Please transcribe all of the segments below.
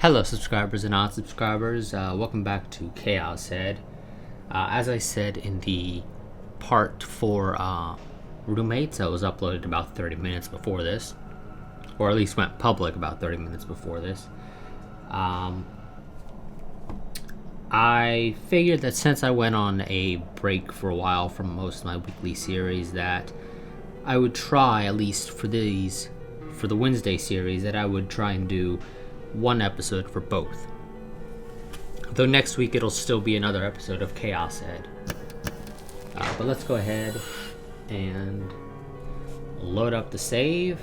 Hello, subscribers and non-subscribers. Welcome back to ChäoS. As I said in the part for roommates, that was uploaded about 30 minutes before this, or at least went public about 30 minutes before this. I figured that since I went on a break for a while from most of my weekly series, that I would try, at least for the Wednesday series, that I would try and do one episode for both. Though next week it'll still be another episode of ChäoS. But let's go ahead and load up the save.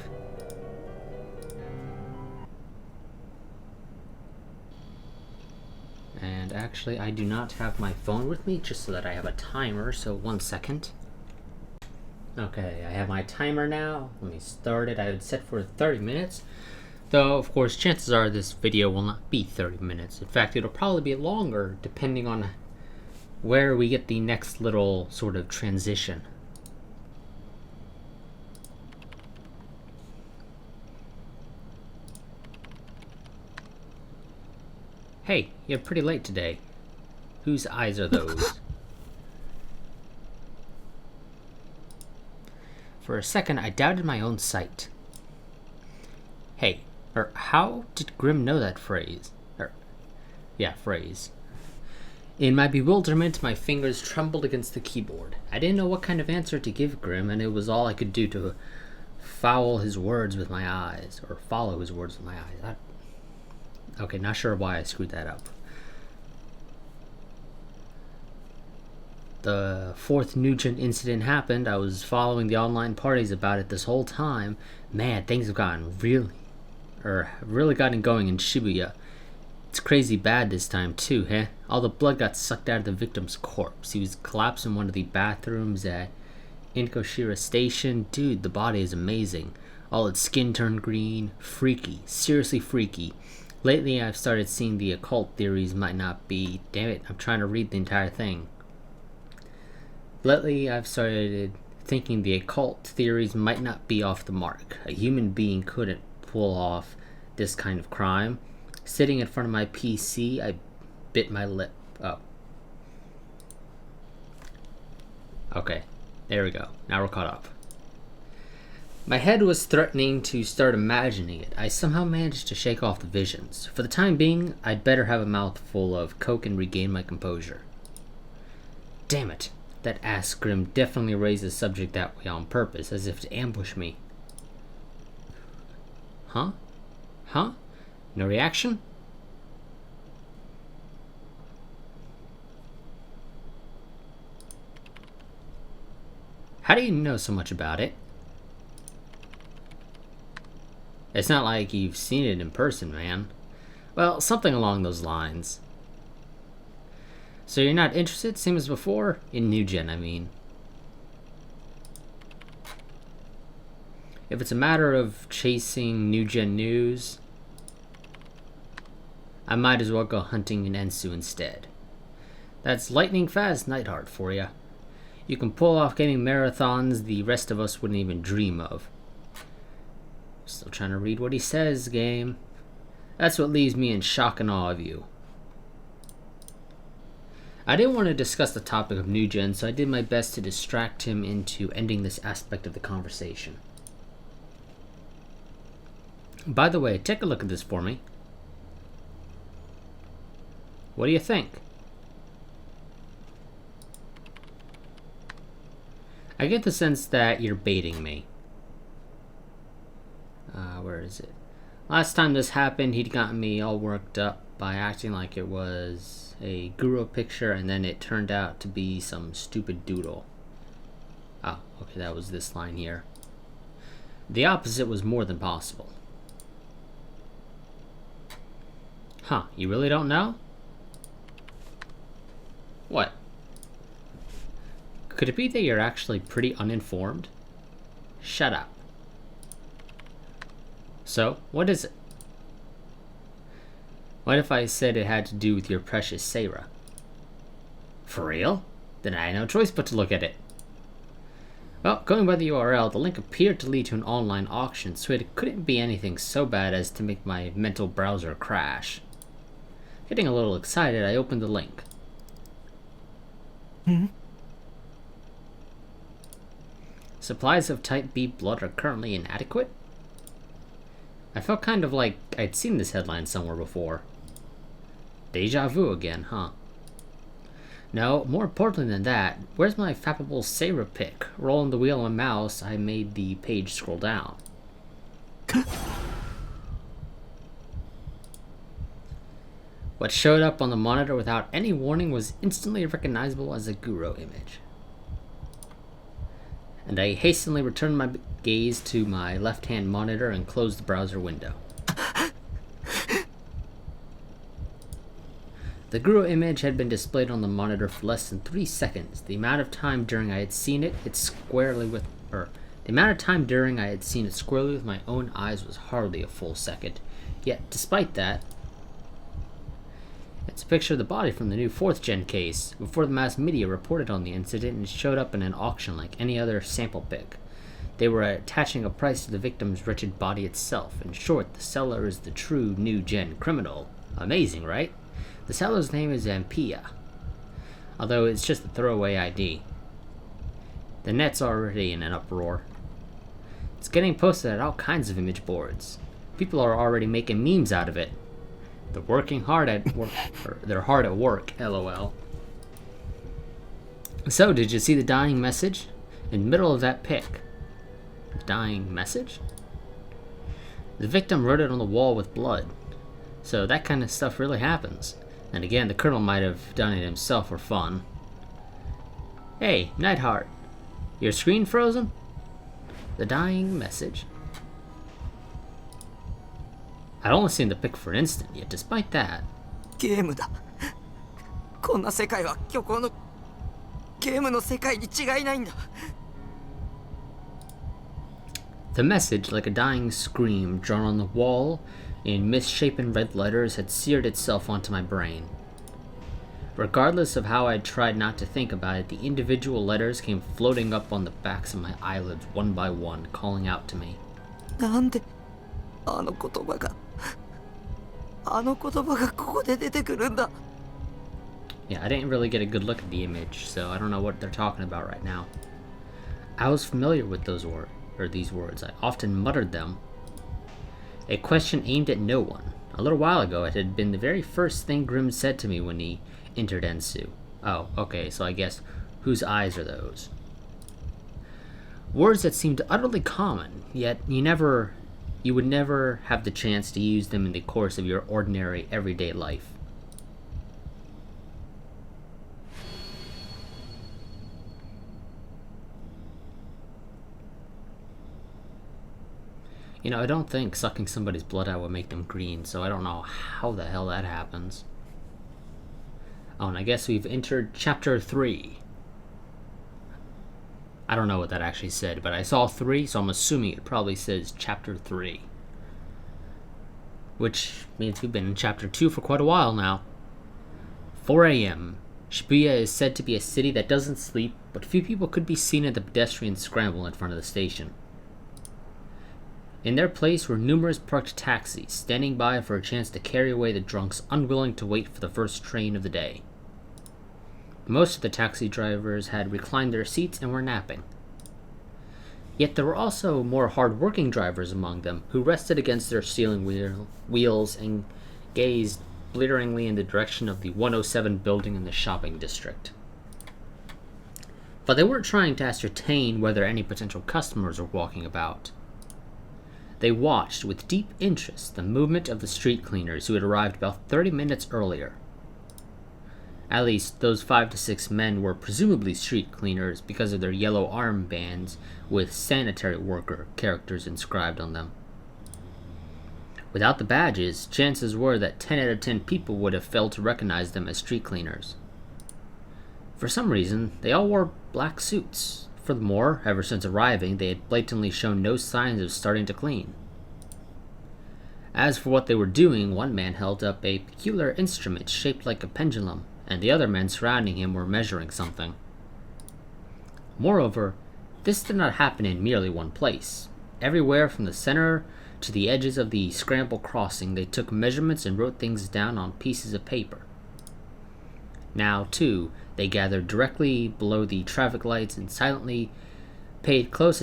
And actually, I do not have my phone with me, just so that I have a timer, so 1 second. Okay, I have my timer now. Let me start it. I had set for 30 minutes. Though, of course, chances are this video will not be 30 minutes. In fact, it'll probably be longer, depending on where we get the next little sort of transition. Hey, you're pretty late today. Whose eyes are those? For a second, I doubted my own sight. Hey. How did Grimm know that phrase? Phrase. In my bewilderment, my fingers trembled against the keyboard. I didn't know what kind of answer to give Grimm, and it was all I could do to follow his words with my eyes. Okay, not sure why I screwed that up. The fourth Nugent incident happened. I was following the online parties about it this whole time. Man, things have gotten really gotten going in Shibuya. It's crazy bad this time too, huh? All the blood got sucked out of the victim's corpse. He was collapsed in one of the bathrooms at Inkoshira Station. Dude, the body is amazing. All its skin turned green. Freaky. Seriously freaky. Lately I've started seeing the occult theories might not be... Damn it, I'm trying to read the entire thing. Lately I've started thinking the occult theories might not be off the mark. A human being couldn't pull off this kind of crime. Sitting in front of my PC, I bit my lip. Oh. Okay, there we go. Now we're caught up. My head was threatening to start imagining it. I somehow managed to shake off the visions. For the time being, I'd better have a mouthful of coke and regain my composure. Damn it. That ass Grimm definitely raised the subject that way on purpose, as if to ambush me. Huh? No reaction? How do you know so much about it? It's not like you've seen it in person, man. Well, something along those lines. So you're not interested, same as before? In New Gen, I mean. If it's a matter of chasing New Gen news, I might as well go hunting in Ensu instead. That's lightning fast Nightheart for you. You can pull off gaming marathons the rest of us wouldn't even dream of. Still trying to read what he says, game. That's what leaves me in shock and awe of you. I didn't want to discuss the topic of New Gen, so I did my best to distract him into ending this aspect of the conversation. By the way, take a look at this for me. What do you think? I get the sense that you're baiting me. Where is it? Last time this happened, he'd gotten me all worked up by acting like it was a guru picture, and then it turned out to be some stupid doodle. Oh, okay, that was this line here. The opposite was more than possible. Huh, you really don't know? What? Could it be that you're actually pretty uninformed? Shut up. So, what is it? What if I said it had to do with your precious Sarah? For real? Then I had no choice but to look at it. Well, going by the URL, the link appeared to lead to an online auction, so it couldn't be anything so bad as to make my mental browser crash. Getting a little excited, I opened the link. Supplies of type B blood are currently inadequate? I felt kind of like I'd seen this headline somewhere before. Deja vu again, huh? No, more importantly than that, where's my fappable saber pick? Rolling the wheel on my mouse, I made the page scroll down. What showed up on the monitor without any warning was instantly recognizable as a Guro image. And I hastily returned my gaze to my left-hand monitor and closed the browser window. The Guro image had been displayed on the monitor for less than 3 seconds. The amount of time during I had seen it squarely with my own eyes was hardly a full second. Yet, despite that, it's a picture of the body from the new 4th gen case. Before the mass media reported on the incident, it showed up in an auction like any other sample pick. They were attaching a price to the victim's wretched body itself. In short, the seller is the true new gen criminal. Amazing, right? The seller's name is Ampia, although it's just a throwaway ID. The net's already in an uproar. It's getting posted at all kinds of image boards. People are already making memes out of it. They're working hard at work, or they're hard at work, lol. So, did you see the dying message? In the middle of that pic. Dying message? The victim wrote it on the wall with blood. So that kind of stuff really happens. And again, the colonel might have done it himself for fun. Hey, Nightheart. Your screen frozen? The dying message. I'd only seen the pic for an instant, yet despite that... Gameだ。こんな世界は虚構のゲームの世界に違いないんだ。The message, like a dying scream drawn on the wall in misshapen red letters, had seared itself onto my brain. Regardless of how I tried not to think about it, the individual letters came floating up on the backs of my eyelids one by one, calling out to me. なんであの言葉がここで出てくるんだ。 Yeah, I didn't really get a good look at the image, so I don't know what they're talking about right now. I was familiar with these words. I often muttered them. A question aimed at no one. A little while ago, it had been the very first thing Grimm said to me when he entered Ensu. Oh, okay, so I guess, whose eyes are those? Words that seemed utterly common, yet you would never have the chance to use them in the course of your ordinary, everyday life. You know, I don't think sucking somebody's blood out would make them green, so I don't know how the hell that happens. Oh, and I guess we've entered Chapter 3. I don't know what that actually said, but I saw 3, so I'm assuming it probably says Chapter 3. Which means we've been in Chapter 2 for quite a while now. 4 a.m. Shibuya is said to be a city that doesn't sleep, but few people could be seen at the pedestrian scramble in front of the station. In their place were numerous parked taxis, standing by for a chance to carry away the drunks unwilling to wait for the first train of the day. Most of the taxi drivers had reclined their seats and were napping. Yet there were also more hard-working drivers among them, who rested against their steering wheels and gazed blearingly in the direction of the 107 building in the shopping district. But they weren't trying to ascertain whether any potential customers were walking about. They watched with deep interest the movement of the street cleaners who had arrived about 30 minutes earlier. At least, those 5 to 6 men were presumably street cleaners because of their yellow armbands with sanitary worker characters inscribed on them. Without the badges, chances were that 10 out of 10 people would have failed to recognize them as street cleaners. For some reason, they all wore black suits. Furthermore, ever since arriving, they had blatantly shown no signs of starting to clean. As for what they were doing, one man held up a peculiar instrument shaped like a pendulum, and the other men surrounding him were measuring something. Moreover, this did not happen in merely one place. everywhere from the center to the edges of the scramble crossing. They took measurements and wrote things down on pieces of paper. Now, too, they gathered directly below the traffic lights and silently paid close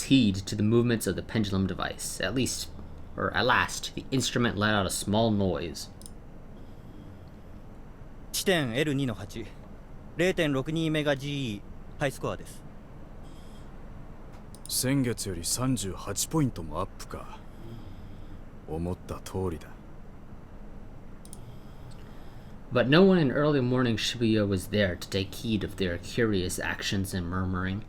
heed to the movements of the pendulum device. At last, the instrument let out a small noise. 地点 L2 の8 0.62 メガ GE ハイスコアです。先月より38ポイントもアップか。思った通りだ。But no one in early morning Shibuya was there to take heed of their curious actions and murmuring.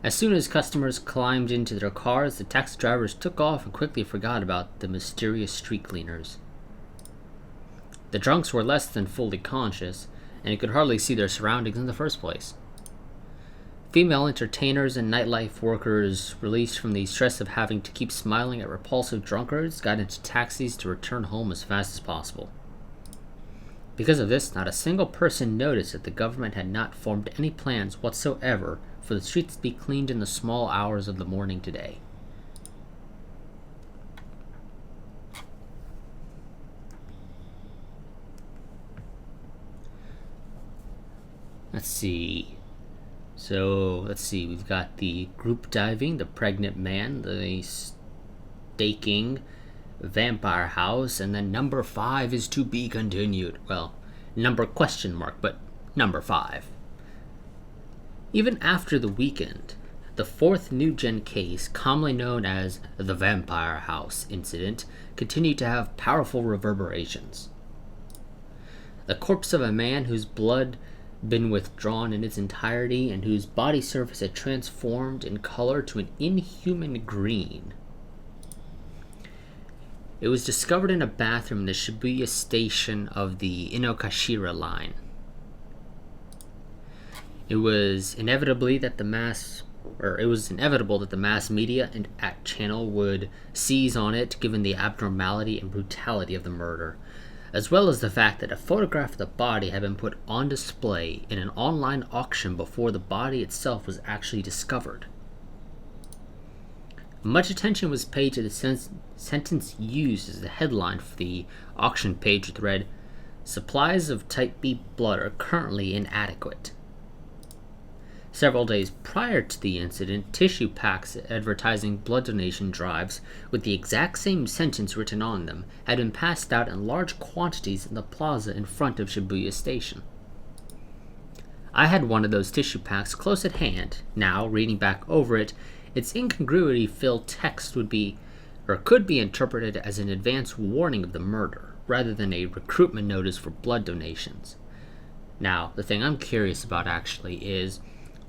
As soon as customers climbed into their cars, the taxi drivers took off and quickly forgot about the mysterious street cleaners. The drunks were less than fully conscious, and you could hardly see their surroundings in the first place. Female entertainers and nightlife workers, released from the stress of having to keep smiling at repulsive drunkards, got into taxis to return home as fast as possible. Because of this, not a single person noticed that the government had not formed any plans whatsoever for the streets to be cleaned in the small hours of the morning today. Let's see, we've got the group diving, the pregnant man, the staking, vampire house, and then number 5 is to be continued. Well, number question mark, but number 5. Even after the weekend, the 4th new-gen case, commonly known as the Vampire House incident, continued to have powerful reverberations. The corpse of a man whose blood been withdrawn in its entirety and whose body surface had transformed in color to an inhuman green. It was discovered in a bathroom in the Shibuya station of the Inokashira line. It was inevitable that the mass media and ACT channel would seize on it, given the abnormality and brutality of the murder, as well as the fact that a photograph of the body had been put on display in an online auction before the body itself was actually discovered. Much attention was paid to the sentence used as the headline for the auction page, which read, "Supplies of type B blood are currently inadequate." Several days prior to the incident, tissue packs advertising blood donation drives with the exact same sentence written on them had been passed out in large quantities in the plaza in front of Shibuya Station. I had one of those tissue packs close at hand. Now, reading back over it, its incongruity-filled text could be interpreted as an advance warning of the murder, rather than a recruitment notice for blood donations. Now, the thing I'm curious about actually is,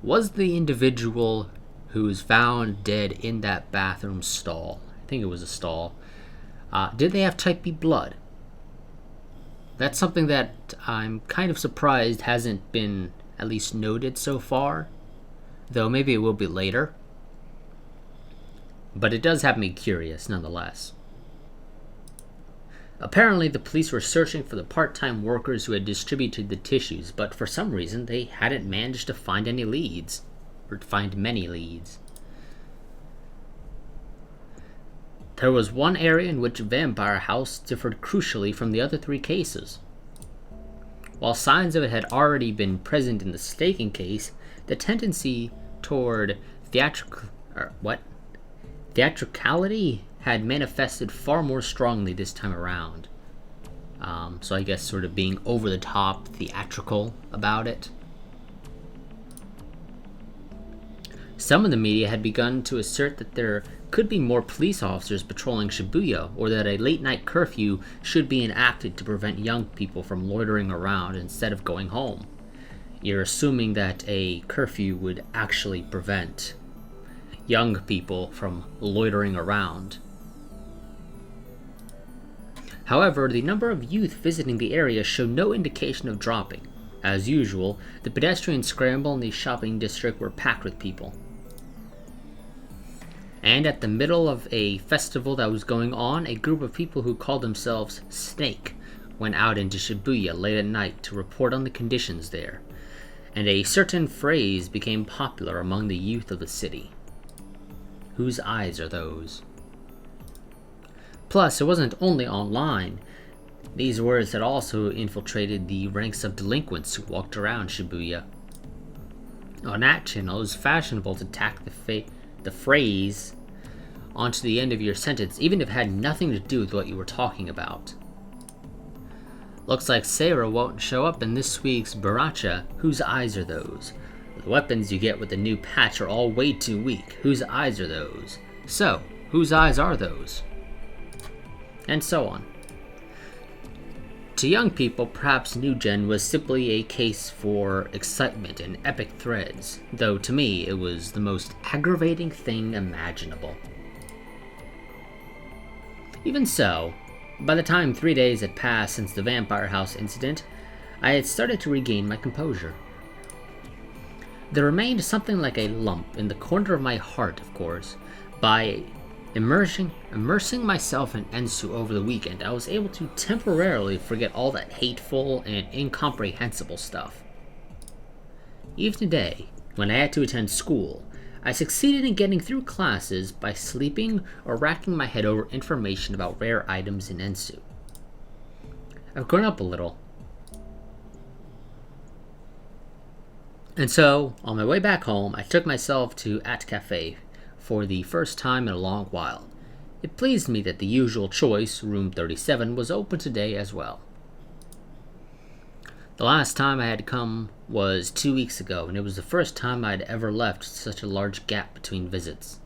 was the individual who was found dead in that bathroom stall, I think it was a stall, did they have type B blood? That's something that I'm kind of surprised hasn't been at least noted so far, though maybe it will be later. But it does have me curious nonetheless. Apparently, the police were searching for the part-time workers who had distributed the tissues, but for some reason they hadn't managed to find any leads, or to find many leads. There was one area in which Vampire House differed crucially from the other 3 cases. While signs of it had already been present in the staking case, the tendency toward theatricality had manifested far more strongly this time around. So I guess sort of being over the top theatrical about it. Some of the media had begun to assert that there could be more police officers patrolling Shibuya, or that a late night curfew should be enacted to prevent young people from loitering around instead of going home. You're assuming that a curfew would actually prevent young people from loitering around. However, the number of youth visiting the area showed no indication of dropping. As usual, the pedestrian scramble and the shopping district were packed with people. And at the middle of a festival that was going on, a group of people who called themselves Snake went out into Shibuya late at night to report on the conditions there, and a certain phrase became popular among the youth of the city. Whose eyes are those? Plus, it wasn't only online. These words had also infiltrated the ranks of delinquents who walked around Shibuya. On that channel, it was fashionable to tack the phrase onto the end of your sentence, even if it had nothing to do with what you were talking about. Looks like Sarah won't show up in this week's Baracha. Whose eyes are those? The weapons you get with the new patch are all way too weak. Whose eyes are those? So, whose eyes are those? And so on. To young people, perhaps New Gen was simply a case for excitement and epic threads, though to me it was the most aggravating thing imaginable. Even so, by the time 3 days had passed since the Vampire House incident, I had started to regain my composure. There remained something like a lump in the corner of my heart, of course. By immersing myself in Ensu over the weekend, I was able to temporarily forget all that hateful and incomprehensible stuff. Even today, when I had to attend school, I succeeded in getting through classes by sleeping or racking my head over information about rare items in Ensu. I've grown up a little. And so, on my way back home, I took myself to At Cafe for the first time in a long while. It pleased me that the usual choice, room 37, was open today as well. The last time I had come was 2 weeks ago, and it was the first time I had ever left such a large gap between visits.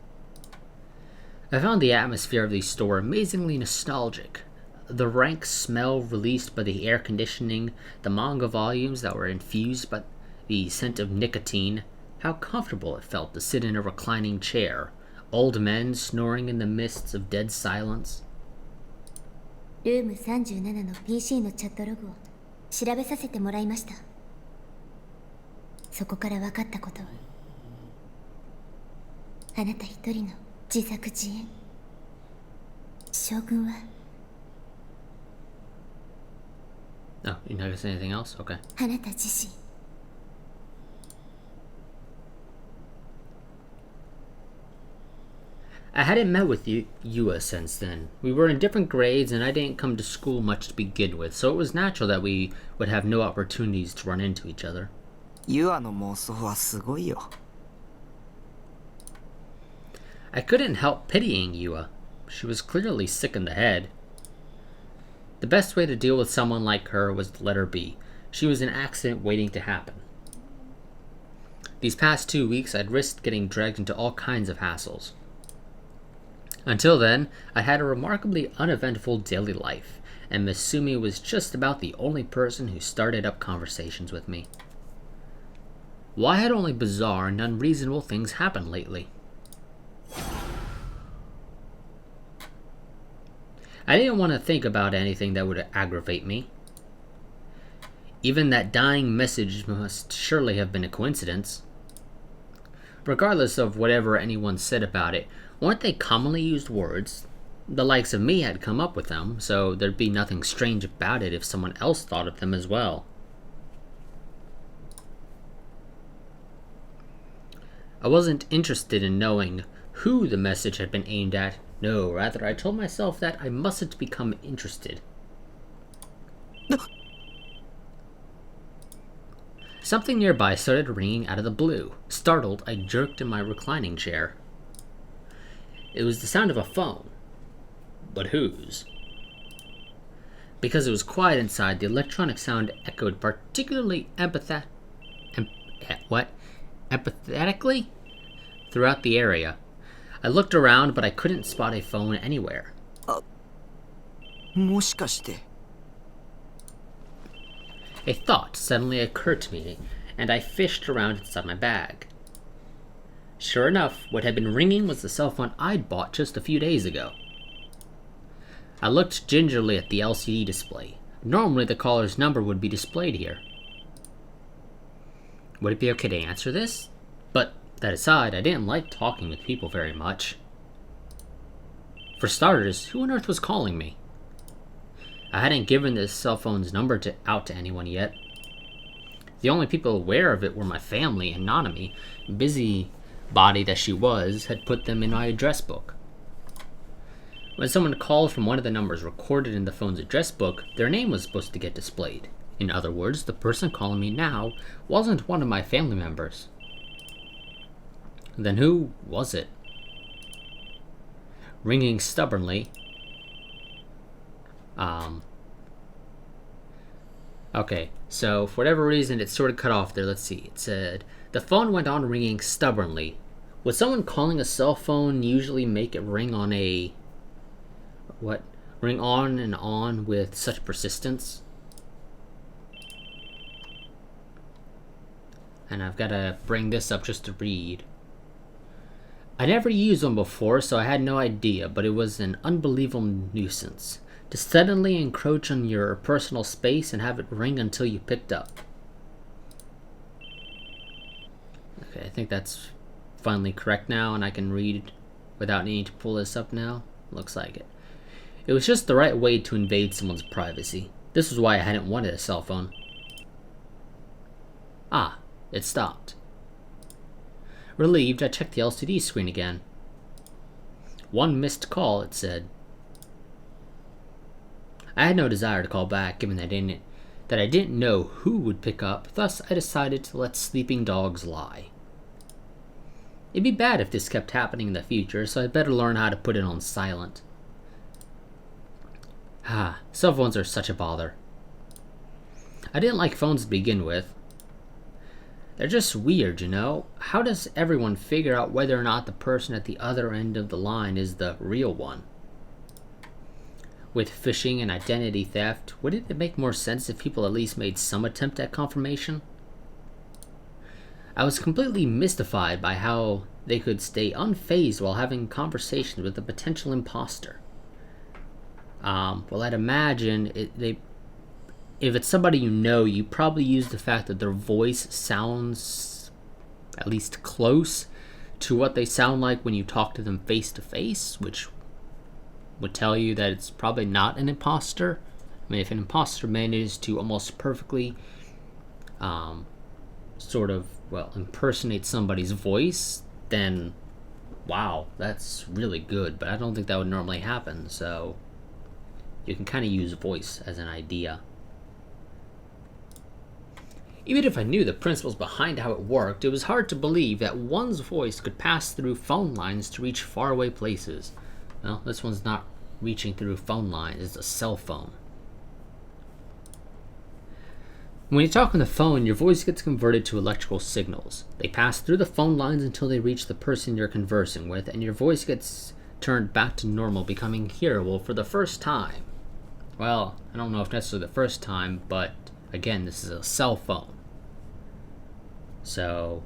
I found the atmosphere of the store amazingly nostalgic. The rank smell released by the air conditioning, the manga volumes that were infused by the scent of nicotine, how comfortable it felt to sit in a reclining chair, old men snoring in the mists of dead silence. ルーム37の PC のチャットログを調べさせてもらいました。そこから分かったことは、あなた一人の自作自演。将軍は Oh, you're not gonna say anything else? Okay. あなた自身。I hadn't met with Yua since then. We were in different grades and I didn't come to school much to begin with, so it was natural that we would have no opportunities to run into each other. ユアの妄想はすごいよ。 I couldn't help pitying Yua. She was clearly sick in the head. The best way to deal with someone like her was to let her be. She was an accident waiting to happen. These past 2 weeks, I'd risked getting dragged into all kinds of hassles. Until then, I had a remarkably uneventful daily life, and Miss Sumi was just about the only person who started up conversations with me. Why had only bizarre and unreasonable things happened lately? I didn't want to think about anything that would aggravate me. Even that dying message must surely have been a coincidence. Regardless of whatever anyone said about it, weren't they commonly used words? The likes of me had come up with them, so there'd be nothing strange about it if someone else thought of them as well. I wasn't interested in knowing who the message had been aimed at. No, rather I told myself that I mustn't become interested. Something nearby started ringing out of the blue. Startled, I jerked in my reclining chair. It was the sound of a phone. But whose? Because it was quiet inside, the electronic sound echoed particularly empathetically throughout the area. I looked around, but I couldn't spot a phone anywhere. もしかして。 A thought suddenly occurred to me, and I fished around inside my bag. Sure enough, what had been ringing was the cell phone I'd bought just a few days ago. I looked gingerly at the LCD display. Normally the caller's number would be displayed here. Would it be okay to answer this? But, that aside, I didn't like talking with people very much. For starters, who on earth was calling me? I hadn't given this cell phone's number out to anyone yet. The only people aware of it were my family and Nanami, busy body that she was had put them in my address book. When someone called from one of the numbers recorded in the phone's address book, their name was supposed to get displayed. In other words, the person calling me now wasn't one of my family members. Then who was it? Ringing stubbornly. Okay, so for whatever reason it sort of cut off there. Let's see. It said, the phone went on ringing stubbornly. Would someone calling a cell phone usually make it ring on a... what? Ring on and on with such persistence? And I've got to bring this up just to read. I never used one before, so I had no idea, but it was an unbelievable nuisance. To suddenly encroach on your personal space and have it ring until you picked up. Okay, I think that's finally correct now, and I can read without needing to pull this up now. Looks like it. It was just the right way to invade someone's privacy. This was why I hadn't wanted a cell phone. Ah, it stopped. Relieved, I checked the LCD screen again. One missed call, it said. I had no desire to call back, given that I didn't know who would pick up, thus I decided to let sleeping dogs lie. It'd be bad if this kept happening in the future, so I'd better learn how to put it on silent. Cell phones are such a bother. I didn't like phones to begin with. They're just weird, you know? How does everyone figure out whether or not the person at the other end of the line is the real one? With phishing and identity theft, wouldn't it make more sense if people at least made some attempt at confirmation? I was completely mystified by how they could stay unfazed while having conversations with a potential imposter. Well, I'd imagine if it's somebody you know, you probably use the fact that their voice sounds at least close to what they sound like when you talk to them face to face, which would tell you that it's probably not an imposter. I mean, if an imposter manages to almost perfectly impersonate somebody's voice, then wow, that's really good. But I don't think that would normally happen, so you can kind of use voice as an idea. Even if I knew the principles behind how it worked, it was hard to believe that one's voice could pass through phone lines to reach faraway places. Well, this one's not reaching through phone lines, it's a cell phone. When you talk on the phone, your voice gets converted to electrical signals. They pass through the phone lines until they reach the person you're conversing with, and your voice gets turned back to normal, becoming hearable for the first time. Well, I don't know if necessarily the first time, but again, this is a cell phone. So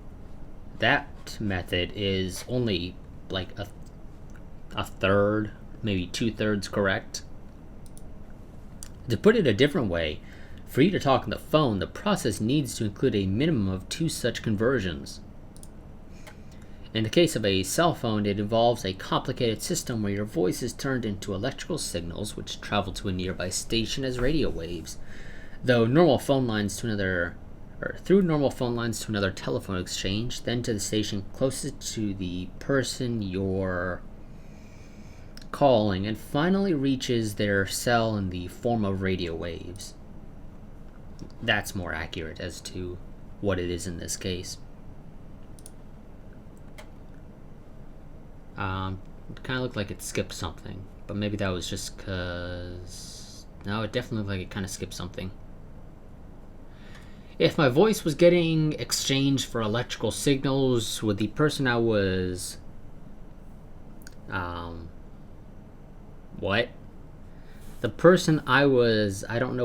that method is only like a third, maybe 2/3 correct. To put it a different way, for you to talk on the phone, the process needs to include a minimum of 2 such conversions. In the case of a cell phone, it involves a complicated system where your voice is turned into electrical signals which travel to a nearby station as radio waves. Through normal phone lines to another telephone exchange, then to the station closest to the person you're calling, and finally reaches their cell in the form of radio waves. That's more accurate as to what it is in this case. It kind of looked like it skipped something, but maybe that was just because... No, it definitely looked like it kind of skipped something. If my voice was getting exchanged for electrical signals with the person I was... What? The person I was... I don't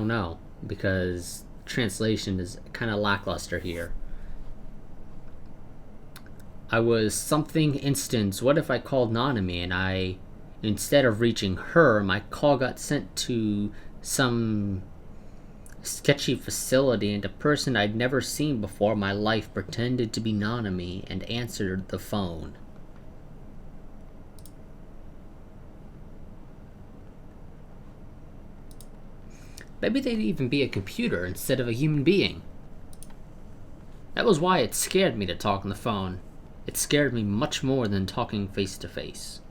know, because translation is kind of lackluster here. I was something instance. What if I called Nanami and instead of reaching her, my call got sent to some sketchy facility and a person I'd never seen before in my life pretended to be Nanami and answered the phone. Maybe they'd even be a computer instead of a human being. That was why it scared me to talk on the phone. It scared me much more than talking face to face.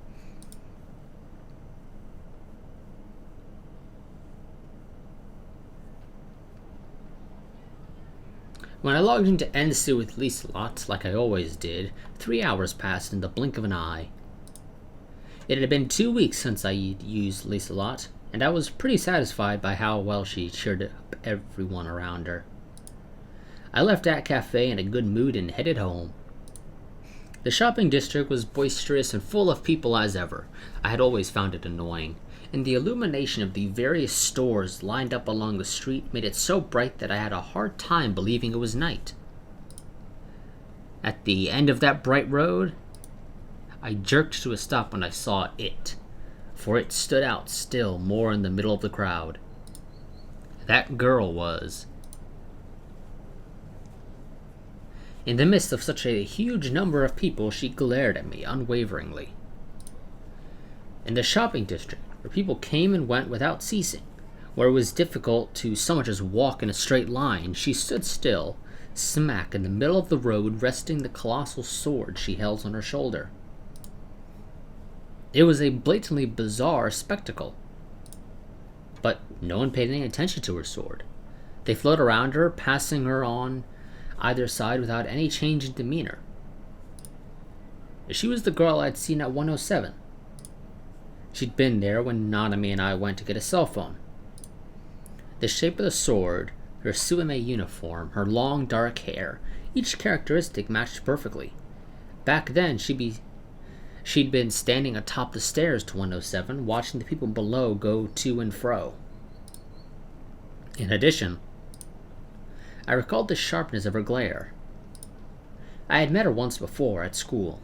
When I logged into Ensu with Lieselot, like I always did, 3 hours passed in the blink of an eye. It had been 2 weeks since I used Lieselot, and I was pretty satisfied by how well she cheered up everyone around her. I left that cafe in a good mood and headed home. The shopping district was boisterous and full of people as ever. I had always found it annoying, and the illumination of the various stores lined up along the street made it so bright that I had a hard time believing it was night. At the end of that bright road, I jerked to a stop when I saw it, for it stood out still more in the middle of the crowd. That girl was. In the midst of such a huge number of people, she glared at me unwaveringly. In the shopping district, where people came and went without ceasing, where it was difficult to so much as walk in a straight line, she stood still, smack in the middle of the road, resting the colossal sword she held on her shoulder. It was a blatantly bizarre spectacle. But no one paid any attention to her sword. They flowed around her, passing her on either side without any change in demeanor. She was the girl I'd seen at 107. She'd been there when Nanami and I went to get a cell phone. The shape of the sword, her Suime uniform, her long dark hair, each characteristic matched perfectly. Back then, she'd been standing atop the stairs to 107, watching the people below go to and fro. In addition, I recalled the sharpness of her glare. I had met her once before at school.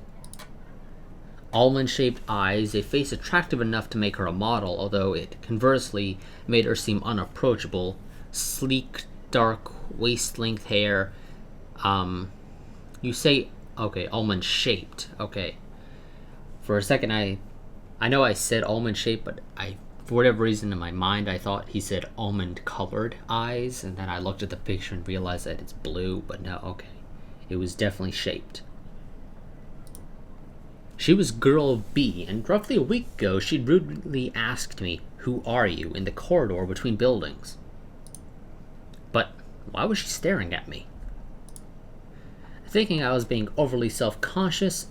Almond-shaped eyes, a face attractive enough to make her a model, although it conversely made her seem unapproachable, sleek, dark, waist-length hair. You say, okay, almond-shaped, okay. For a second, I know I said almond-shaped, but for whatever reason in my mind, I thought he said almond-colored eyes, and then I looked at the picture and realized that it's blue, but no, okay. It was definitely shaped. She was Girl B, and roughly a week ago, she'd rudely asked me, "Who are you?" in the corridor between buildings. But why was she staring at me? Thinking I was being overly self-conscious,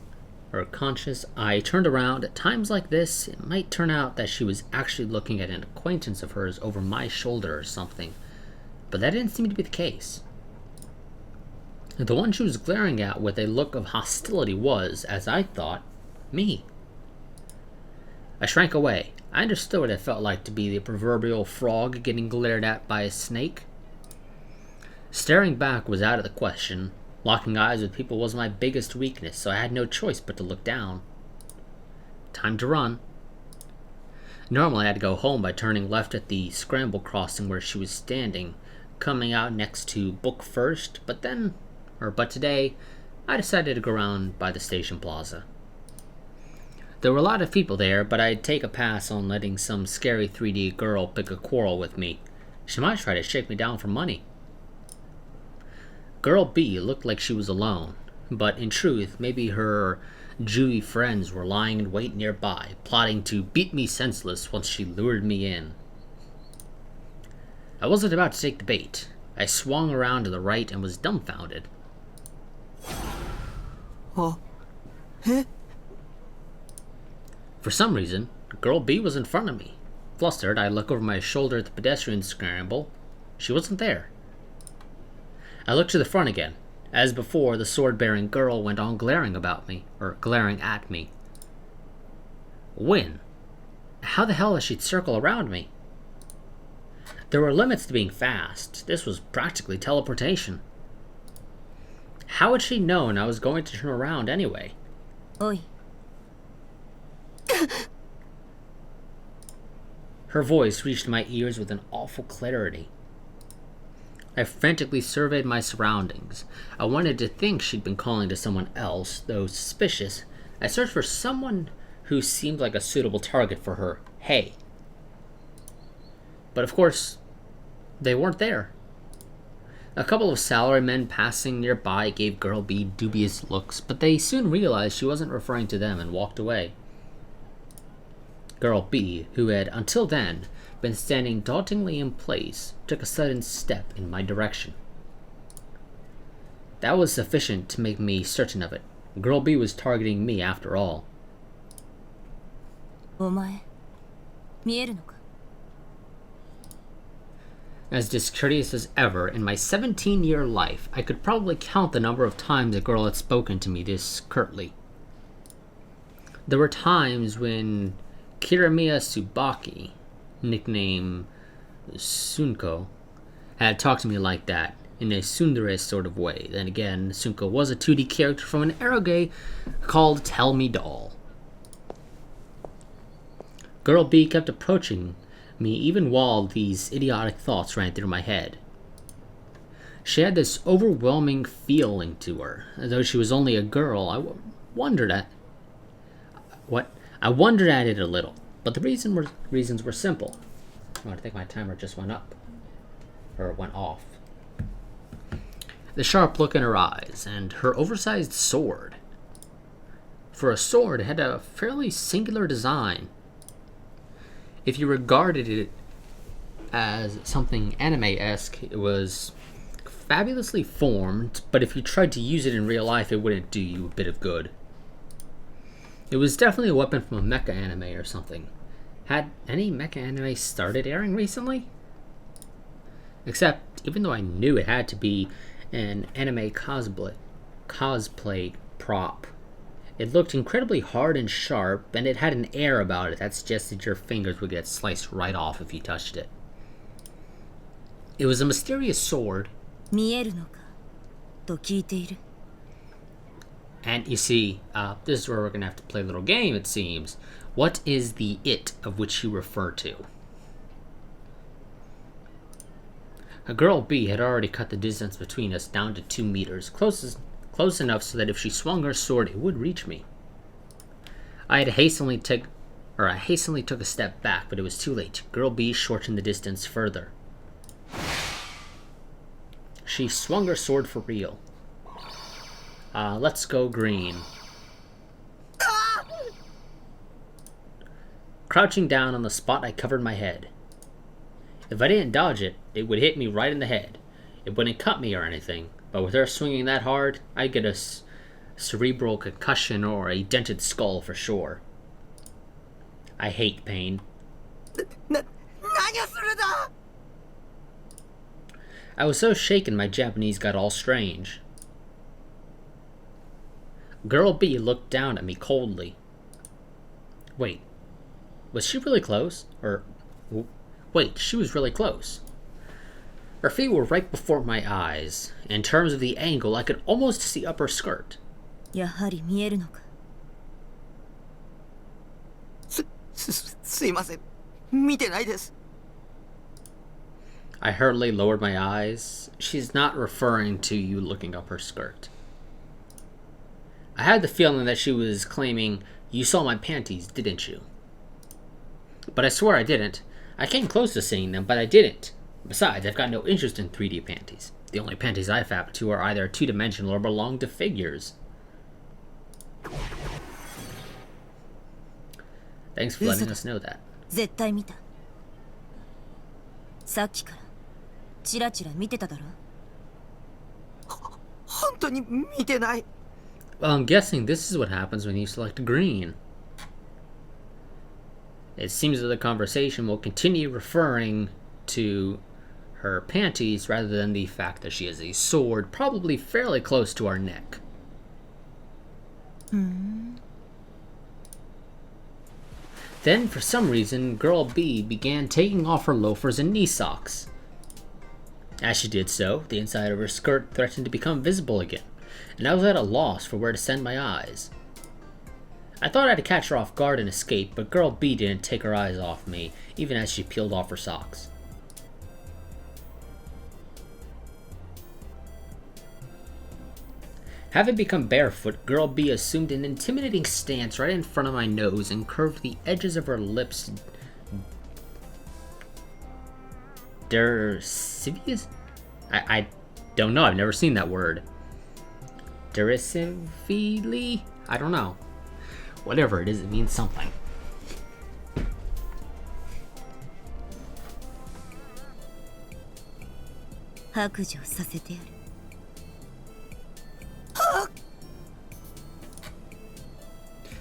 I turned around. At times like this, it might turn out that she was actually looking at an acquaintance of hers over my shoulder or something, but that didn't seem to be the case. The one she was glaring at with a look of hostility was, as I thought, me. I shrank away. I understood what it felt like to be the proverbial frog getting glared at by a snake. Staring back was out of the question. Locking eyes with people was my biggest weakness, so I had no choice but to look down. Time to run. Normally I'd go home by turning left at the scramble crossing where she was standing, coming out next to Book First, but today, I decided to go around by the station plaza. There were a lot of people there, but I'd take a pass on letting some scary 3D girl pick a quarrel with me. She might try to shake me down for money. Girl B looked like she was alone, but in truth, maybe her Jewy friends were lying in wait nearby, plotting to beat me senseless once she lured me in. I wasn't about to take the bait. I swung around to the right and was dumbfounded. For some reason, Girl B was in front of me. Flustered, I look over my shoulder at the pedestrian scramble. She wasn't there. I looked to the front again. As before, the sword-bearing girl went on glaring at me. When? How the hell did she circle around me? There were limits to being fast. This was practically teleportation. How had she known I was going to turn around anyway? Oi. Her voice reached my ears with an awful clarity. I frantically surveyed my surroundings. I wanted to think she'd been calling to someone else, though suspicious. I searched for someone who seemed like a suitable target for her. Hey. But of course, they weren't there. A couple of salarymen passing nearby gave Girl B dubious looks, but they soon realized she wasn't referring to them and walked away. Girl B, who had until then been standing dauntingly in place, took a sudden step in my direction. That was sufficient to make me certain of it. Girl B was targeting me after all. お前見えるのか As discourteous as ever, in my 17-year life, I could probably count the number of times a girl had spoken to me this curtly. There were times when Kiramiya Tsubaki, nickname Sunko, had talked to me like that, in a tsundere sort of way. Then again, Sunko was a 2D character from an eroge called Tell Me Doll. Girl B kept approaching me even while these idiotic thoughts ran through my head. She had this overwhelming feeling to her, as though she was only a girl. I wondered at it a little, but the reasons were simple. Oh, I think my timer just went up, or went off. The sharp look in her eyes, and her oversized sword. For a sword, it had a fairly singular design. If you regarded it as something anime-esque, it was fabulously formed, but if you tried to use it in real life, it wouldn't do you a bit of good. It was definitely a weapon from a mecha anime or something. Had any mecha anime started airing recently? Except, even though I knew it had to be an anime cosplay prop, it looked incredibly hard and sharp, and it had an air about it that suggested your fingers would get sliced right off if you touched it. It was a mysterious sword. 見えるのかと聞いている And you see, this is where we're going to have to play a little game, it seems. What is the it of which you refer to? A girl B had already cut the distance between us down to 2 meters, close enough so that if she swung her sword, it would reach me. I hastily took a step back, but it was too late. Girl B shortened the distance further. She swung her sword for real. Let's go green. Crouching down on the spot, I covered my head. If I didn't dodge it, it would hit me right in the head. It wouldn't cut me or anything, but with her swinging that hard, I'd get a cerebral concussion or a dented skull for sure. I hate pain. 何をするだ I was so shaken my Japanese got all strange. Girl B looked down at me coldly. Wait, was she really close? Wait, she was really close. Her feet were right before my eyes. In terms of the angle, I could almost see up her skirt. やはり見えるのかすいません見てないです I hurriedly lowered my eyes. She's not referring to you looking up her skirt. I had the feeling that she was claiming, "You saw my panties, didn't you?" But I swear I didn't. I came close to seeing them, but I didn't. Besides, I've got no interest in 3D panties. The only panties I fap to are either two-dimensional or belong to figures. Thanks for letting us know that. 絶対見たさっきからチラチラ見てただろ本当に見てない Well, I'm guessing this is what happens when you select green. It seems that the conversation will continue referring to her panties rather than the fact that she has a sword probably fairly close to our neck. Then, for some reason, Girl B began taking off her loafers and knee socks. As she did so, the inside of her skirt threatened to become visible again, and I was at a loss for where to send my eyes. I thought I'd catch her off guard and escape, but Girl B didn't take her eyes off me, even as she peeled off her socks. Having become barefoot, Girl B assumed an intimidating stance right in front of my nose and curved the edges of her lips I don't know. I've never seen that word. Derisively? I don't know. Whatever it is, it means something.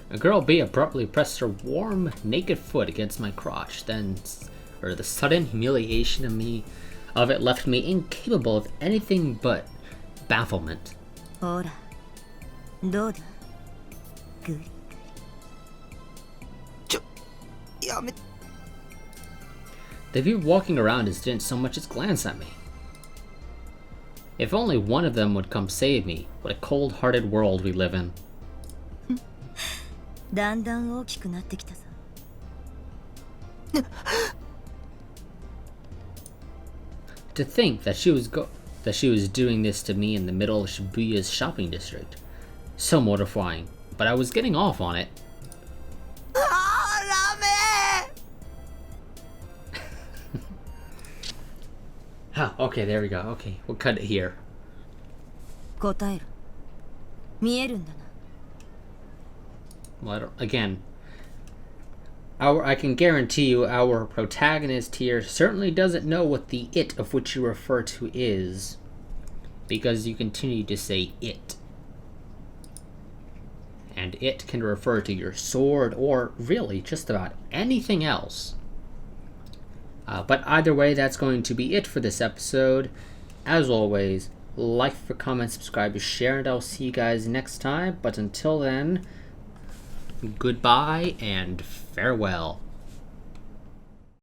A girl B abruptly pressed her warm, naked foot against my crotch. The sudden humiliation of it left me incapable of anything but bafflement. ほらどうだグリやめ The view walking around us didn't so much as glance at me. If only one of them would come save me. What a cold-hearted world we live in. だんだん大きくなってきたぞ To think that she was doing this to me in the middle of Shibuya's shopping district. So mortifying, but I was getting off on it. あーダメ Okay, there we go. Okay, we'll cut it here. 答えろ見えるんだな Well, again, I can guarantee you our protagonist here certainly doesn't know what the it of which you refer to is, because you continue to say it. And it can refer to your sword or really just about anything else. But either way, that's going to be it for this episode. As always, like, comment, subscribe, share, and I'll see you guys next time. But until then, goodbye and farewell.